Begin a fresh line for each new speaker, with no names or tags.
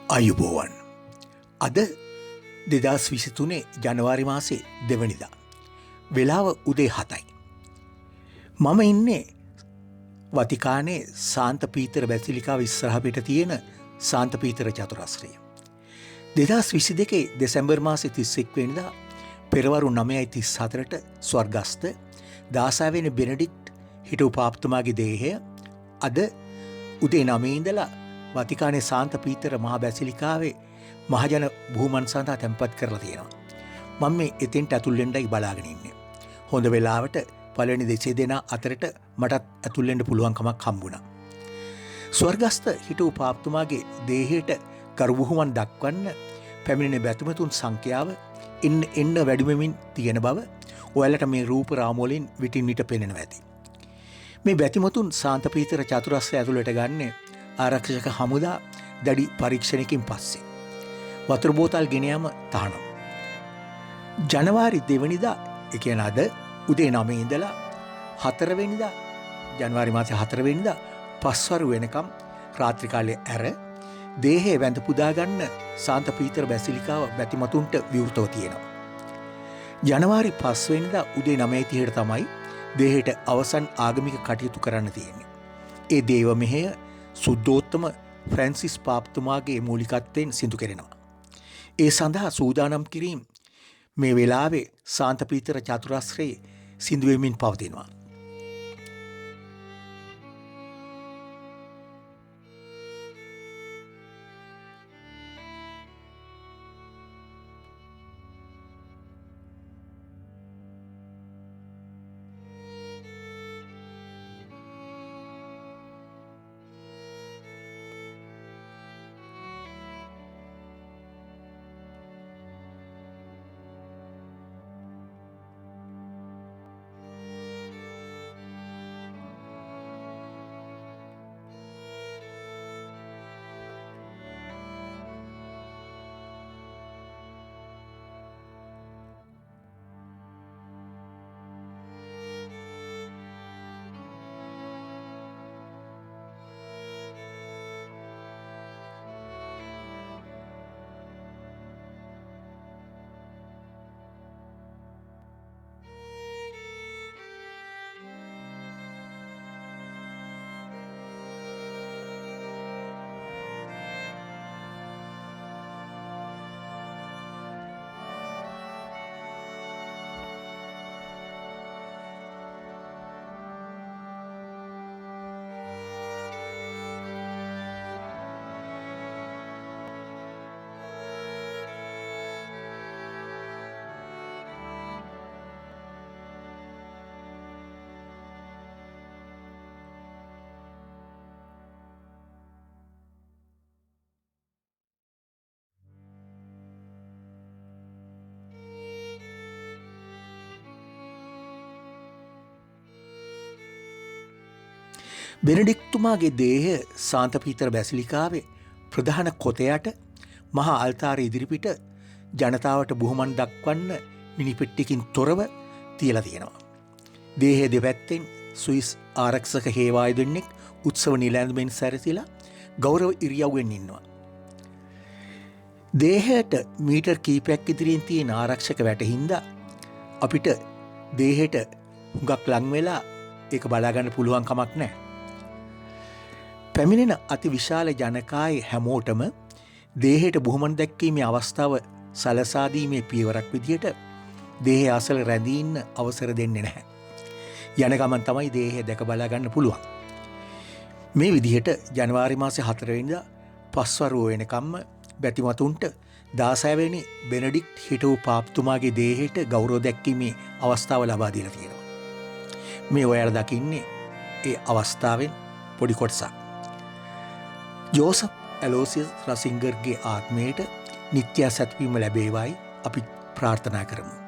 අයුබෝවන් අද 2023 ජනවාරි මාසේ 2 වෙනිදා වෙලාව උදේ 7යි. මම ඉන්නේ වතිකානේ සාන්ත පීතර බැසිලිකාව ඉස්සරහ පිට තියෙන සාන්ත පීතර චතුරස්‍රය. 2022 දෙසැම්බර් මාසේ 31 වෙනිදා පෙරවරු 9:34ට ස්වර්ගස්ත 16 වෙනි බෙනඩික්ට් හිටපු පාප්තුමාගේ දේහය අද උදේ 9 ඉඳලා වතිකානේ සාන්ත පීතර මහා බැසිලිකාවේ මහජන බුහුමන් සඳහා තැන්පත් කරලා තියෙනවා. මම මේ එතෙන්ට ඇතුල් වෙන්නයි බලාගෙන ඉන්නේ. හොඳ වෙලාවට පළවෙනි දෙසේ දෙනා අතරට මටත් ඇතුල් වෙන්න පුළුවන් කමක් හම්බුණා. ස්වර්ගස්ත හිටපු පාප්තුමාගේ දේහයට කරු බුහුමන් දක්වන්න පැමිණෙන බැතිමතුන් සංඛ්‍යාව එන්න වැඩි වෙමින් තියෙන බව ඔයාලට මේ රූප රාමු වලින් විටින් විට පේනවා ඇති. මේ බැතිමතුන් සාන්ත පීතර චතුරස්‍රය ඇතුළට ගන්නේ ආරක්ෂක හමුදා දැඩි පරීක්ෂණයකින් පස්සේ. වතුර බෝතල් ගෙන යාම තහනම්. ජනවාරි 2 වෙනිදා ඒ කියන්නේ අද උදේ 9 ඉඳලා 4 වෙනිදා ජනවාරි මාසේ 4 වෙනිදා පස්වරු වෙනකම් රාත්‍රී කාලයේ ඇර දේහය වැඳ පුදා ගන්න සාන්ත පීතර බැසිලිකාව බැතිමතුන්ට විවෘතව තියෙනවා. ජනවාරි 5 වෙනිදා උදේ 9:30ට තමයි දේහයට අවසන් ආගමික කටයුතු කරන්න තියෙන්නේ. ඒ දේව මෙහෙය සුද්ධෝත්තම ෆ්‍රැන්සිස් පාප්තුමාගේ මූලිකත්වයෙන් සිදු කෙරෙනවා. ඒ සඳහා සූදානම් කිරීම මේ වෙලාවේ සාන්ත පීතර චතුරස්‍රයේ සිදු වෙමින් පවතිනවා. බෙනඩික්තුමාගේ දේහය සාන්ත පීතර බැසිලිකාවේ ප්‍රධාන කොතයට මහා අල්තාරය ඉදිරිපිට ජනතාවට බුහුමන් දක්වන්න මිනිපෙට්ටියකින් තොරව තියලා තියෙනවා. දේහය දෙපැත්තෙන් ස්විස් ආරක්ෂක හේවායු දෙන්නෙක් උත්සව නිලැඳුමෙන් සැරසිලා ගෞරව ඉරියව්වෙන් ඉන්නවා. දේහයට මීටර් කීපයක් ඉදිරියෙන් තියෙන ආරක්ෂක වැටහින්දා අපිට දේහයට හුඟක් ලං වෙලා ඒක බලා ගන්න පුළුවන් කමක් නැහැ. පැමිණෙන අති විශාල ජනකායේ හැමෝටම දේහයට බුහුමන් දැක්වීමේ අවස්ථාව සලසා දීමේ පියවරක් විදියට දේහය අසල රැඳී ඉන්න අවසර දෙන්නේ නැහැ. යන ගමන් තමයි දේහය දැක බලා ගන්න පුළුවන්. මේ විදිහට ජනවාරි මාසේ 4 වෙනිදා පස්වරුව වෙනකම්ම බැතිමතුන්ට 16 වෙනි බෙනඩික්ට් හිටපු පාප්තුමාගේ දේහයට ගෞරව දැක්වීමේ අවස්ථාව ලබා දීලා තියෙනවා. මේ ඔයාලා දකින්නේ ඒ අවස්ථාවෙන් පොඩි කොටසක්. ජෝසප් ඇලෝසියස් රසිංගර්ගේ ආත්මයට නිත්‍ය සැතපීම ලැබේවායි අපි ප්‍රාර්ථනා කරමු.